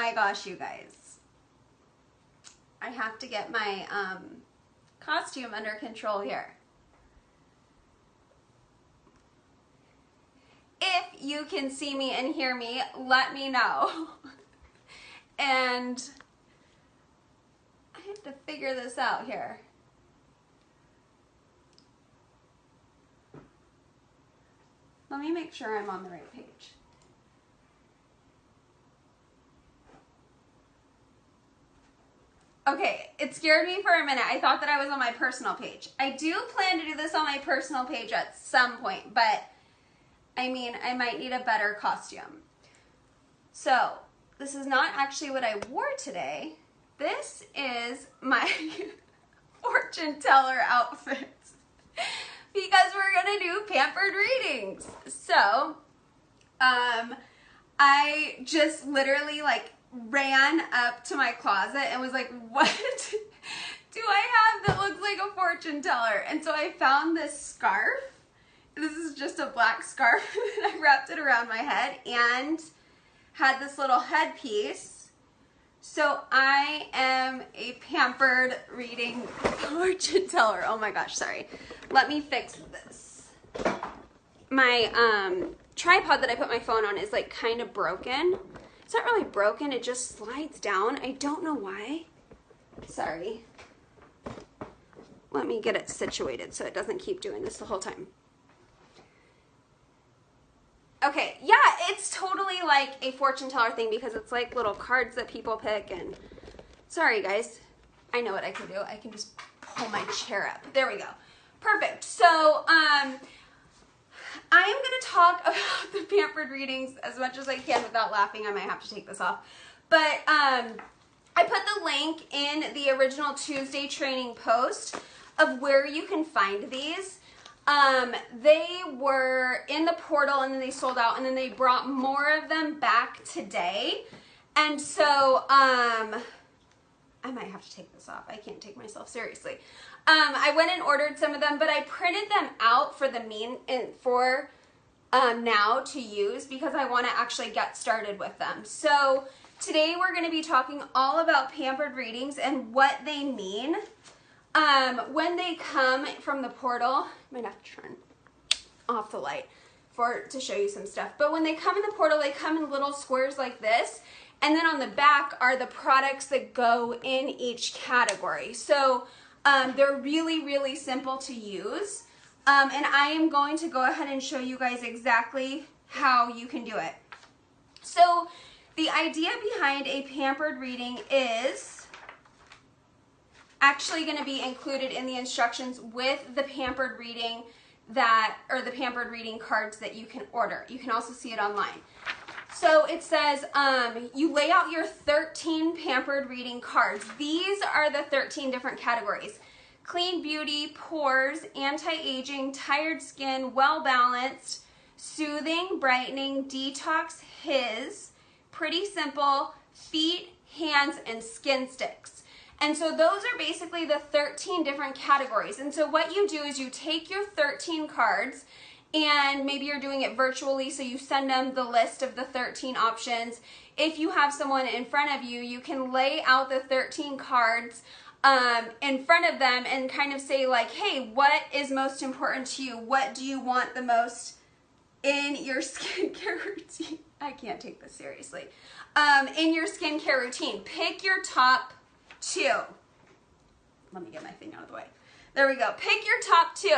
my gosh, you guys. I have to get my costume under control here. If you can see me and hear me, let me know. And I have to figure this out here. Let me make sure I'm on the right page. Okay, it scared me for a minute. I thought that I was on my personal page. I do plan to do this on my personal page at some point, but I mean, I might need a better costume. So, this is not actually what I wore today. This is my fortune teller outfit because we're gonna do pampered readings. So, I just literally like ran up to my closet and was like, what do I have that looks like a fortune teller? And so I found this scarf. This is just a black scarf and I wrapped it around my head and had this little headpiece. So I am a pampered reading fortune teller. Oh my gosh, sorry. Let me fix this. My tripod that I put my phone on is like kind of broken. It's not really broken, it just slides down. I don't know why. Sorry. Let me get it situated so it doesn't keep doing this the whole time. Okay, yeah, it's totally like a fortune teller thing because it's like little cards that people pick and sorry guys, I know what I can do. I can just pull my chair up. There we go. Perfect. So, I am going to talk about the pampered readings as much as I can without laughing. I might have to take this off. But I put the link in the original Tuesday training post of where you can find these. They were in the portal and then they sold out and then they brought more of them back today. And so I might have to take this off. I can't take myself seriously. I went and ordered some of them, but I printed them out for now to use because I want to actually get started with them. So today we're going to be talking all about pampered readings and what they mean. When they come from the portal, I might have to turn off the light to show you some stuff. But when they come in the portal, they come in little squares like this. And then on the back are the products that go in each category. So they're really, really simple to use. And I am going to go ahead and show you guys exactly how you can do it. So the idea behind a pampered reading is actually going to be included in the instructions with the pampered reading the pampered reading cards that you can order. You can also see it online. So it says you lay out your 13 pampered reading cards. These are the 13 different categories. Clean beauty, pores, anti-aging, tired skin, well-balanced, soothing, brightening, detox, pretty simple, feet, hands, and skin sticks. And so those are basically the 13 different categories. And so what you do is you take your 13 cards and maybe you're doing it virtually, so you send them the list of the 13 options. If you have someone in front of you, you can lay out the 13 cards in front of them and kind of say like, hey, what is most important to you? What do you want the most in your skincare routine? I can't take this seriously. In your skincare routine, pick your top 2. Let me get my thing out of the way. There we go. Pick your top 2.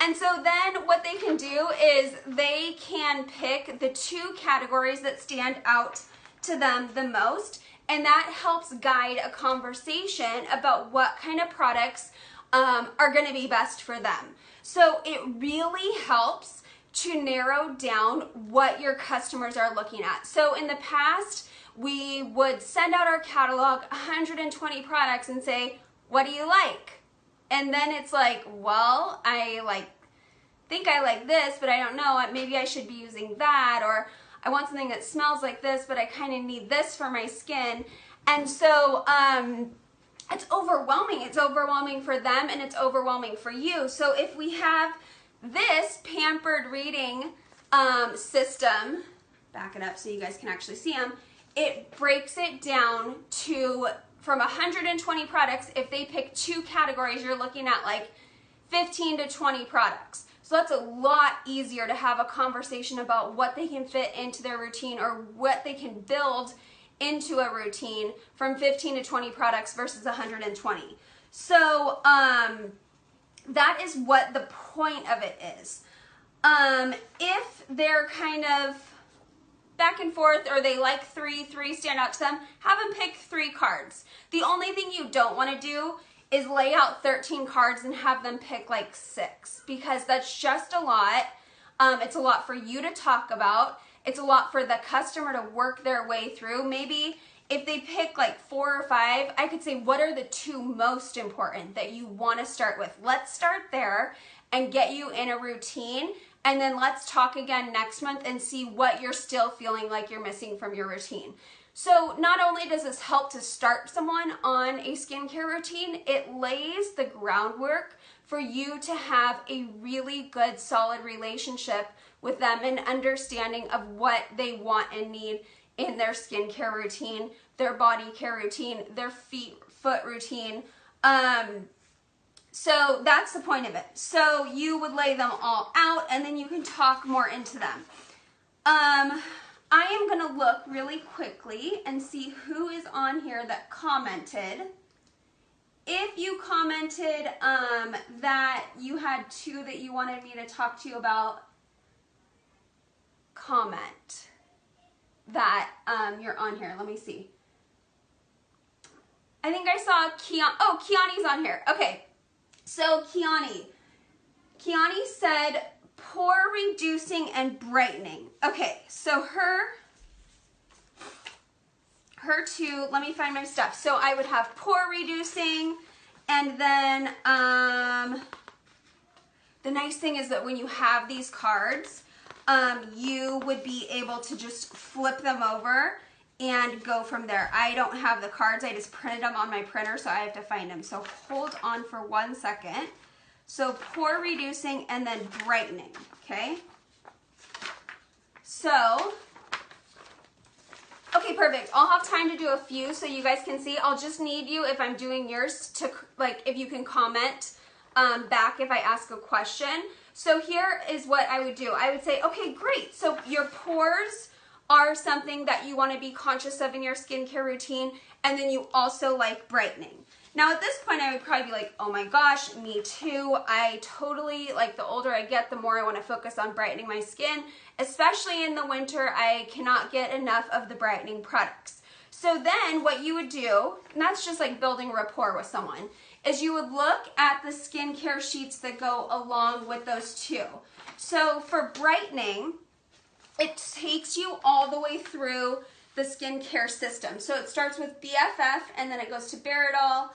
And so then what they can do is they can pick the 2 categories that stand out to them the most. And that helps guide a conversation about what kind of products are going to be best for them. So it really helps to narrow down what your customers are looking at. So in the past, we would send out our catalog, 120 products, and say, what do you like? And then it's like, well, I think I like this, but I don't know, maybe I should be using that, or I want something that smells like this, but I kind of need this for my skin. And so it's overwhelming. It's overwhelming for them and it's overwhelming for you. So if we have this pampered reading system, back it up so you guys can actually see them, it breaks it down to, from 120 products, if they pick 2 categories, you're looking at like 15 to 20 products. So that's a lot easier to have a conversation about what they can fit into their routine or what they can build into a routine from 15 to 20 products versus 120. So that is what the point of it is. If they're kind of back and forth, or they like three stand out to them, have them pick 3 cards. The only thing you don't want to do is lay out 13 cards and have them pick like 6, because that's just a lot. It's a lot for you to talk about. It's a lot for the customer to work their way through. Maybe if they pick like 4 or 5, I could say, what are the 2 most important that you want to start with? Let's start there and get you in a routine. And then let's talk again next month and see what you're still feeling like you're missing from your routine. So not only does this help to start someone on a skincare routine, it lays the groundwork for you to have a really good, solid relationship with them and understanding of what they want and need in their skincare routine, their body care routine, their foot routine. So that's the point of it. So you would lay them all out and then you can talk more into them. I am going to look really quickly and see who is on here that commented. If you commented that you had 2 that you wanted me to talk to you about, comment that you're on here. Let me see. I think I saw Oh, Kiani's on here. Okay. So Kiani said pore reducing and brightening. Okay, so her 2, let me find my stuff. So I would have pore reducing, and then the nice thing is that when you have these cards, you would be able to just flip them over and go from there. I don't have the cards. I just printed them on my printer, so I have to find them. So hold on for 1 second. So pore reducing and then brightening, okay? So, okay, perfect. I'll have time to do a few so you guys can see. I'll just need you, if I'm doing yours, to, like, if you can comment back if I ask a question. So here is what I would do. I would say, okay, great. So your pores are something that you want to be conscious of in your skincare routine, and then you also like brightening. Now at this point I would probably be like, oh my gosh, me too. I totally, like, the older I get, the more I want to focus on brightening my skin, especially in the winter. I cannot get enough of the brightening products. So then what you would do, and that's just like building rapport with someone, is you would look at the skincare sheets that go along with those 2. So for brightening, it takes you all the way through the skincare system. So it starts with BFF, and then it goes to Baradol,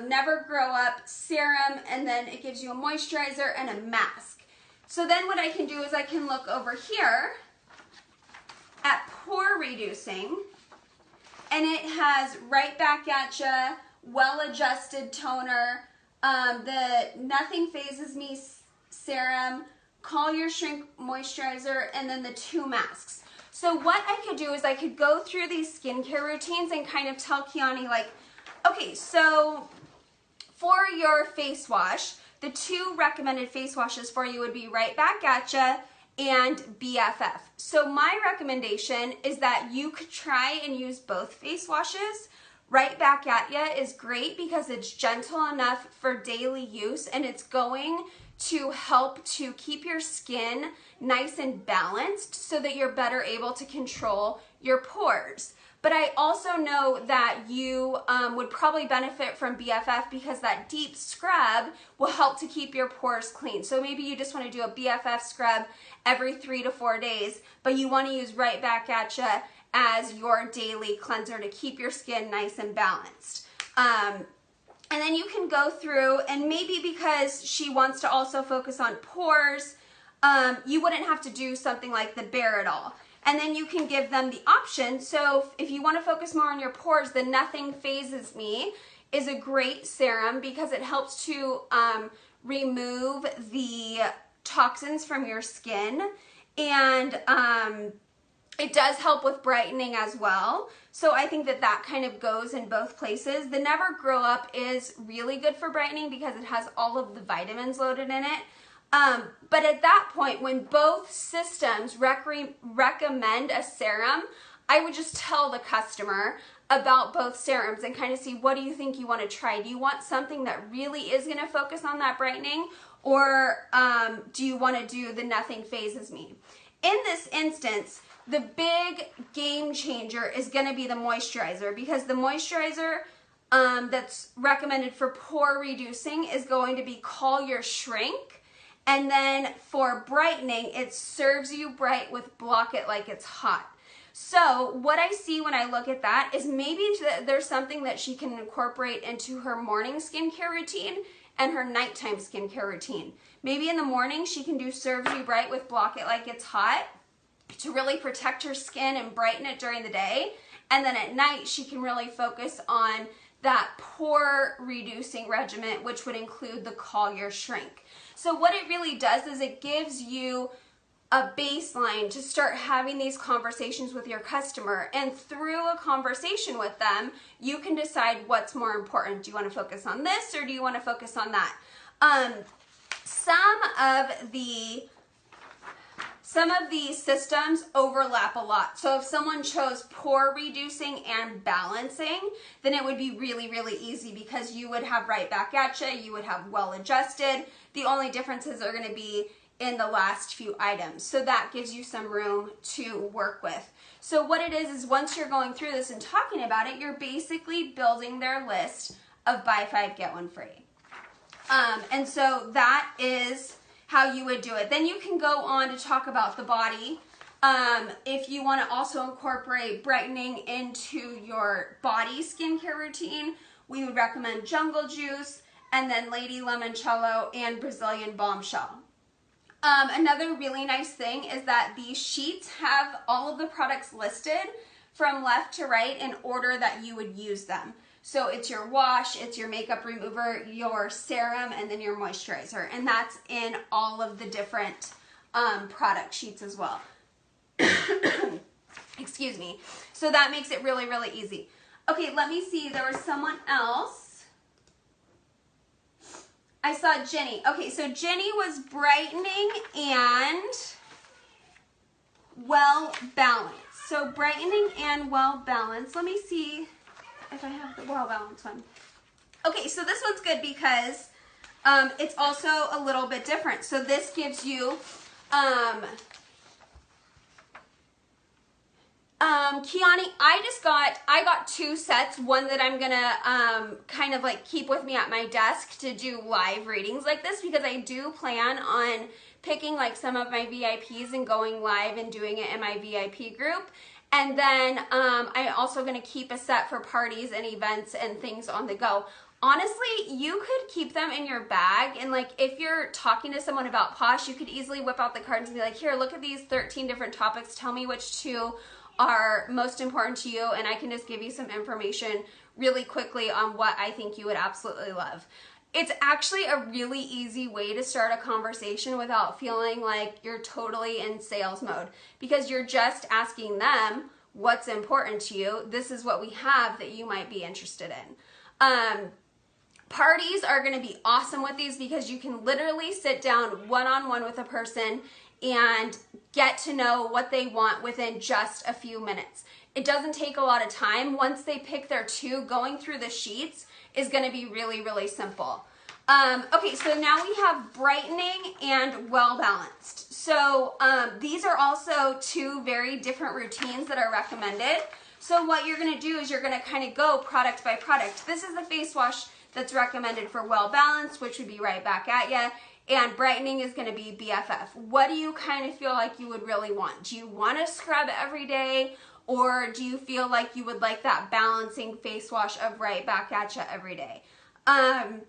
Never Grow Up, serum, and then it gives you a moisturizer and a mask. So then what I can do is I can look over here at pore reducing, and it has Right Back At Ya, well-adjusted toner, the Nothing Phases Me serum, Call Your Shrink moisturizer, and then the 2 masks. So what I could do is I could go through these skincare routines and kind of tell Kiani, like, okay, so for your face wash, the 2 recommended face washes for you would be Right Back At Ya and BFF. So my recommendation is that you could try and use both face washes. Right Back At Ya is great because it's gentle enough for daily use, and it's going to help to keep your skin nice and balanced so that you're better able to control your pores. But I also know that you would probably benefit from BFF because that deep scrub will help to keep your pores clean. So maybe you just want to do a BFF scrub every 3 to 4 days, but you want to use Right Back At Ya as your daily cleanser to keep your skin nice and balanced. And then you can go through, and maybe because she wants to also focus on pores, you wouldn't have to do something like the Baradol. And then you can give them the option. So if you want to focus more on your pores, the Nothing Phases Me is a great serum because it helps to remove the toxins from your skin. And It does help with brightening as well. So I think that that kind of goes in both places. The Never Grow Up is really good for brightening because it has all of the vitamins loaded in it. But at that point, when both systems recommend a serum, I would just tell the customer about both serums and kind of see, what do you think you want to try? Do you want something that really is going to focus on that brightening, or do you want to do the Nothing Phases Me? In this instance, the big game changer is going to be the moisturizer, because the moisturizer that's recommended for pore reducing is going to be Call Your Shrink. And then for brightening, it Serves You Bright with Block It Like It's Hot. So what I see when I look at that is maybe there's something that she can incorporate into her morning skincare routine and her nighttime skincare routine. Maybe in the morning she can do Serves You Bright with Block It Like It's Hot to really protect her skin and brighten it during the day. And then at night she can really focus on that pore reducing regimen, which would include the Call Your Shrink. So what it really does is it gives you a baseline to start having these conversations with your customer, and through a conversation with them you can decide what's more important. Do you want to focus on this, or do you want to focus on that? Some of the systems overlap a lot. So if someone chose pore reducing and balancing, then it would be really, really easy, because you would have Right Back At Ya, you would have Well Adjusted. The only differences are going to be in the last few items. So that gives you some room to work with. So what it is once you're going through this and talking about it, you're basically building their list of buy 5, get 1 free. And so that is how you would do it. Then you can go on to talk about the body. If you want to also incorporate brightening into your body skincare routine, we would recommend Jungle Juice, and then Lady Limoncello and Brazilian Bombshell. Another really nice thing is that these sheets have all of the products listed from left to right in order that you would use them. So it's your wash, it's your makeup remover, your serum, and then your moisturizer. And that's in all of the different product sheets as well. Excuse me. So that makes it really, really easy. Okay, let me see. There was someone else. I saw Jenny. Okay, so Jenny was brightening and well balanced. So brightening and well balanced. Let me see if I have the well balanced one. Okay, so this one's good because it's also a little bit different. So this gives you Kiani, I got 2 sets, one that I'm gonna kind of like keep with me at my desk to do live readings like this, because I do plan on picking like some of my VIPs and going live and doing it in my VIP group. And then I'm also gonna keep a set for parties and events and things on the go. Honestly, you could keep them in your bag, and like if you're talking to someone about Posh, you could easily whip out the cards and be like, here, look at these 13 different topics, tell me which 2 are most important to you, and I can just give you some information really quickly on what I think you would absolutely love. It's actually a really easy way to start a conversation without feeling like you're totally in sales mode, because you're just asking them what's important to you. This is what we have that you might be interested in. Parties are going to be awesome with these, because you can literally sit down one-on-one with a person and get to know what they want within just a few minutes. It doesn't take a lot of time. Once they pick their 2, going through the sheets is going to be really, really simple. Okay, so now we have brightening and well balanced. So these are also 2 very different routines that are recommended. So what you're going to do is you're going to kind of go product by product. This is the face wash that's recommended for well balanced, which would be Right Back At Ya. And brightening is going to be BFF. What do you kind of feel like you would really want? Do you want to scrub every day, or do you feel like you would like that balancing face wash of Right Back At Ya every day? And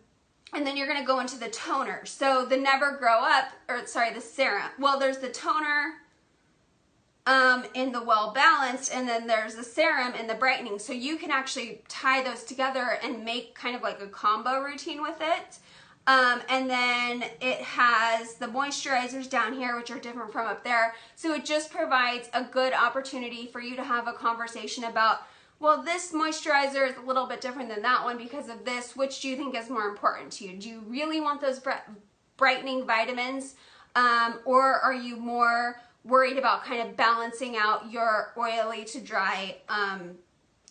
then you're going to go into the toner. So the Never Grow Up, or sorry, the serum. Well, there's the toner in the well balanced, and then there's the serum in the brightening. So you can actually tie those together and make kind of like a combo routine with it. And then it has the moisturizers down here, which are different from up there. So it just provides a good opportunity for you to have a conversation about, well, this moisturizer is a little bit different than that one because of this. Which do you think is more important to you? Do you really want those brightening vitamins? Or are you more worried about kind of balancing out your oily to dry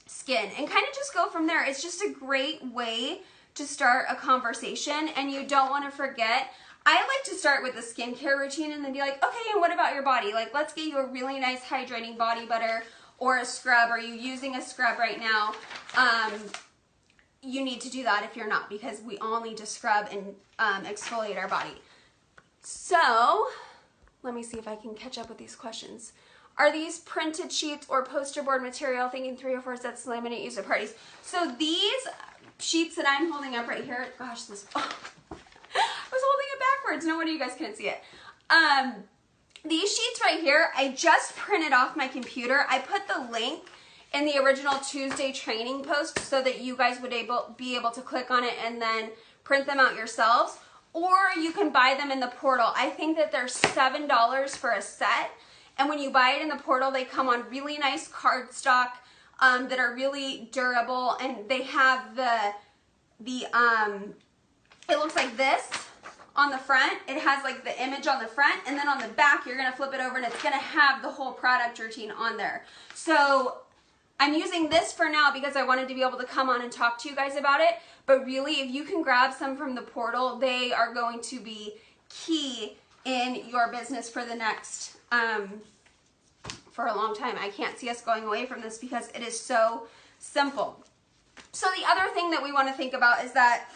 skin? And kind of just go from there. It's just a great way to start a conversation, and you don't want to forget. I like to start with the skincare routine and then be like, okay, and what about your body? Like, let's get you a really nice hydrating body butter or a scrub. Are you using a scrub right now? You need to do that if you're not, because we all need to scrub and exfoliate our body. So let me see if I can catch up with these questions. Are these printed sheets or poster board material? Thinking 3 or 4 sets laminate used at parties. So these sheets that I'm holding up right here, gosh, I was holding it backwards. No wonder you guys couldn't see it. These sheets right here, I just printed off my computer. I put the link in the original Tuesday training post so that you guys would be able to click on it and then print them out yourselves. Or you can buy them in the portal. I think that they're $7 for a set. And when you buy it in the portal, they come on really nice cardstock that are really durable, and they have it looks like this on the front. It has like the image on the front, and then on the back, you're gonna flip it over and it's gonna have the whole product routine on there. So I'm using this for now because I wanted to be able to come on and talk to you guys about it. But really, if you can grab some from the portal, they are going to be key in your business for the next, for a long time. I can't see us going away from this because it is so simple. So the other thing that we want to think about is that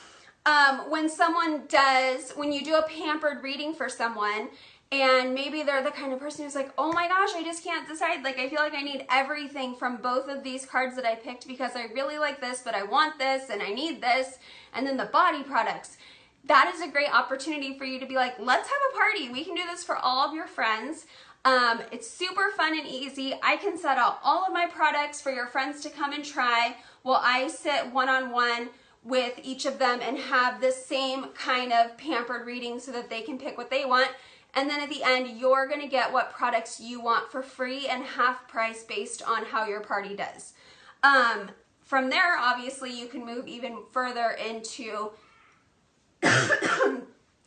when you do a pampered reading for someone, and maybe they're the kind of person who's like, oh my gosh, I just can't decide. Like, I feel like I need everything from both of these cards that I picked because I really like this, but I want this and I need this. And then the body products. That is a great opportunity for you to be like, let's have a party. We can do this for all of your friends. It's super fun and easy. I can set out all of my products for your friends to come and try while I sit one-on-one with each of them and have this same kind of pampered reading so that they can pick what they want. And then at the end, you're going to get what products you want for free and half price based on how your party does. From there, obviously, you can move even further into,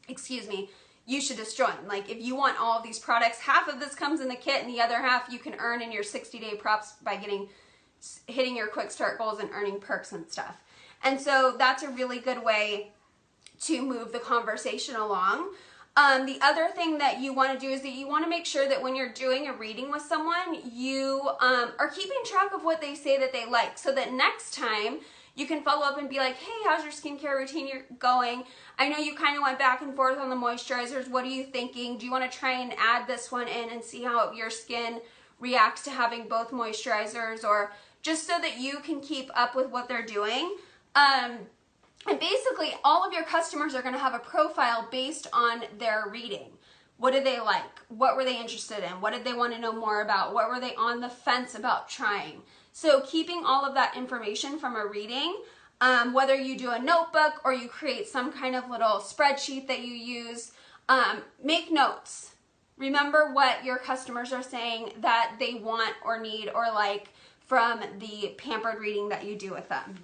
excuse me, you should just join. Like, if you want all of these products, half of this comes in the kit and the other half you can earn in your 60-day props by hitting your quick start goals and earning perks and stuff. And so that's a really good way to move the conversation along. The other thing that you want to do is that you want to make sure that when you're doing a reading with someone, you are keeping track of what they say that they like, so that next time you can follow up and be like, hey, how's your skincare routine going? I know you kind of went back and forth on the moisturizers. What are you thinking? Do you want to try and add this one in and see how your skin reacts to having both moisturizers, or just so that you can keep up with what they're doing? And basically, all of your customers are going to have a profile based on their reading. What did they like? What were they interested in? What did they want to know more about? What were they on the fence about trying? So keeping all of that information from a reading, whether you do a notebook or you create some kind of little spreadsheet that you use, make notes. Remember what your customers are saying that they want or need or like from the pampered reading that you do with them.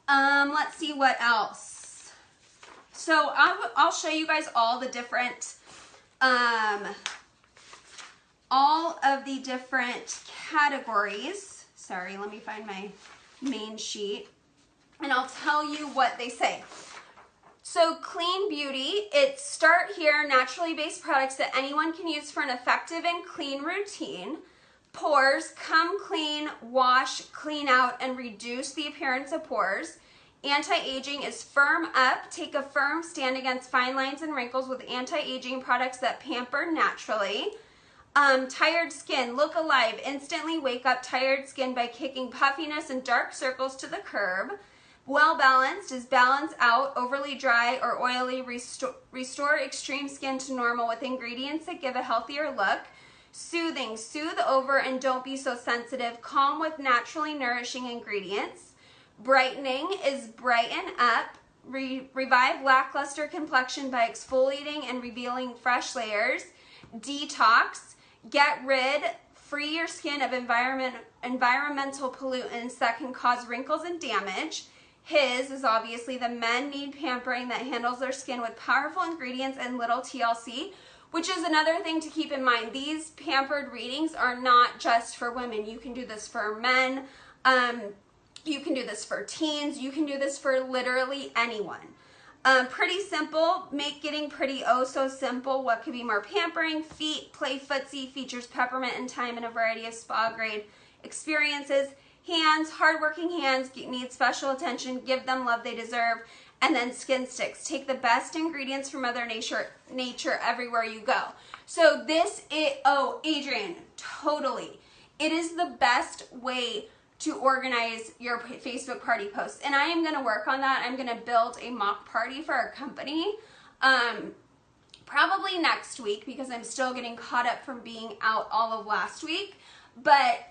Let's see what else. So I'll show you guys all the different, all of the different categories. Sorry, let me find my main sheet, and I'll tell you what they say. So clean beauty, it's start here, naturally based products that anyone can use for an effective and clean routine. Pores, come clean, wash, clean out, and reduce the appearance of pores. Anti-aging is firm up, take a firm stand against fine lines and wrinkles with anti-aging products that pamper naturally. Tired skin, look alive, instantly wake up tired skin by kicking puffiness and dark circles to the curb. Well balanced is balance out, overly dry or oily, restore extreme skin to normal with ingredients that give a healthier look. Soothing, soothe over and don't be so sensitive, calm with naturally nourishing ingredients. Brightening is brighten up, revive lackluster complexion by exfoliating and revealing fresh layers. Detox, get rid, free your skin of environmental pollutants that can cause wrinkles and damage. His is obviously the men need pampering that handles their skin with powerful ingredients and little TLC, which is another thing to keep in mind. These pampered readings are not just for women. You can do this for men. You can do this for teens. You can do this for literally anyone. Pretty simple. Make getting pretty oh so simple. What could be more pampering? Feet, play footsie, features peppermint and thyme in a variety of spa grade experiences. Hands, hardworking hands need special attention. Give them love they deserve. And then skin sticks. Take the best ingredients from Mother Nature everywhere you go. So this is, oh, Adrian, totally. It is the best way to organize your Facebook party posts. And I am going to work on that. I'm going to build a mock party for our company. Probably next week because I'm still getting caught up from being out all of last week. But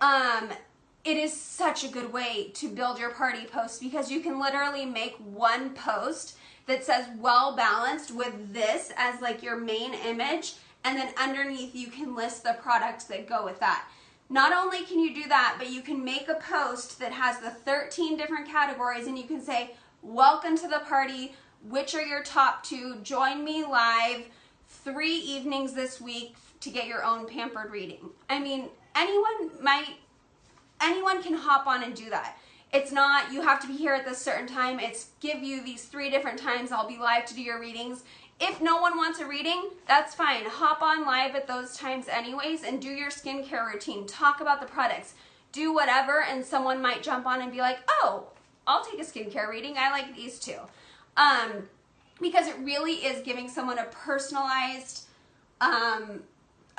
it is such a good way to build your party post because you can literally make one post that says well balanced with this as like your main image, and then underneath you can list the products that go with that. Not only can you do that, but you can make a post that has the 13 different categories and you can say, welcome to the party, which are your top 2, join me live 3 evenings this week to get your own pampered reading. I mean, anyone can hop on and do that. It's not, you have to be here at this certain time. It's give you these 3 different times. I'll be live to do your readings. If no one wants a reading, that's fine. Hop on live at those times anyways and do your skincare routine. Talk about the products. Do whatever, and someone might jump on and be like, oh, I'll take a skincare reading. I like these too. Because it really is giving someone a personalized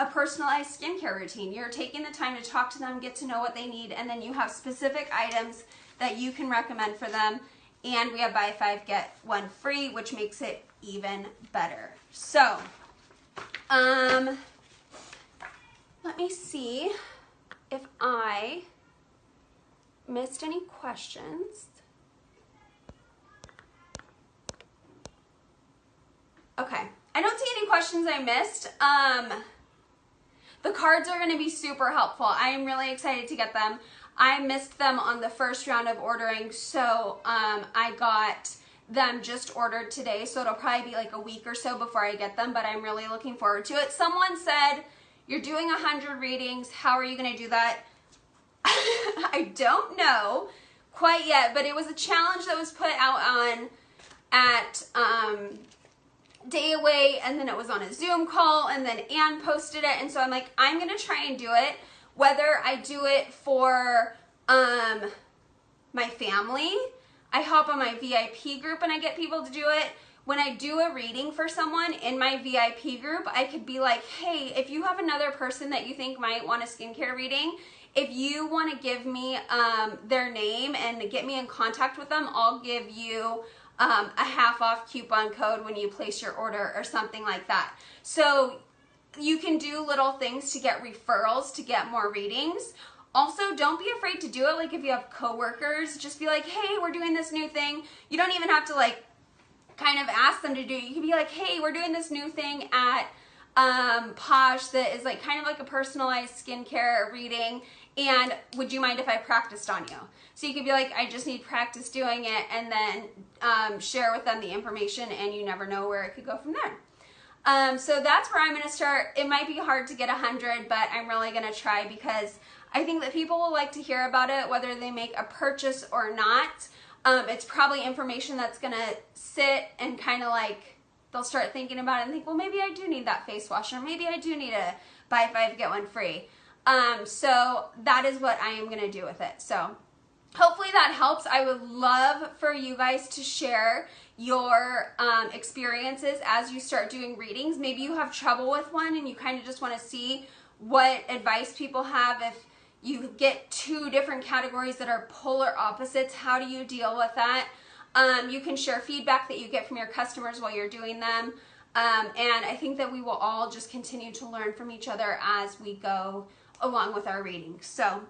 skincare routine. You're taking the time to talk to them, get to know what they need, and then you have specific items that you can recommend for them. And we have buy 5, get 1 free, which makes it even better. So, let me see if I missed any questions. Okay, I don't see any questions I missed. The cards are going to be super helpful. I am really excited to get them. I missed them on the first round of ordering, so I got them just ordered today, so it'll probably be like a week or so before I get them, but I'm really looking forward to it. Someone said, you're doing 100 readings. How are you going to do that? I don't know quite yet, but it was a challenge that was put out on at Day Away, and then it was on a Zoom call, and then Anne posted it, and so I'm like, I'm going to try and do it. Whether I do it for my family, I hop on my VIP group and I get people to do it. When I do a reading for someone in my VIP group, I could be like, hey, if you have another person that you think might want a skincare reading, if you want to give me their name and get me in contact with them, I'll give you a half-off coupon code when you place your order or something like that. So you can do little things to get referrals to get more readings. Also, don't be afraid to do it. Like if you have coworkers, just be like, hey, we're doing this new thing. You don't even have to like kind of ask them to do it. You can be like, hey, we're doing this new thing at Posh that is like kind of like a personalized skincare reading, and would you mind if I practiced on you? So you could be like, I just need practice doing it, and then share with them the information, and you never know where it could go from there. So that's where I'm going to start. It might be hard to get 100, but I'm really going to try because I think that people will like to hear about it, whether they make a purchase or not. It's probably information that's going to sit and kind of like, they'll start thinking about it and think, well, maybe I do need that face wash, or maybe I do need a buy 5, get 1 free. So that is what I am going to do with it. So hopefully that helps. I would love for you guys to share your experiences as you start doing readings. Maybe you have trouble with one and you kind of just want to see what advice people have. If you get 2 different categories that are polar opposites, how do you deal with that? You can share feedback that you get from your customers while you're doing them. And I think that we will all just continue to learn from each other as we go along with our readings. So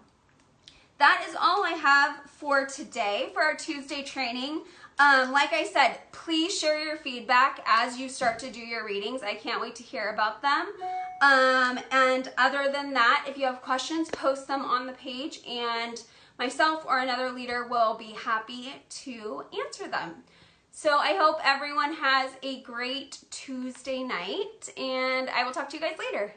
that is all I have for today for our Tuesday training. Like I said, please share your feedback as you start to do your readings. I can't wait to hear about them. And other than that, if you have questions, post them on the page and myself or another leader will be happy to answer them. So I hope everyone has a great Tuesday night, and I will talk to you guys later.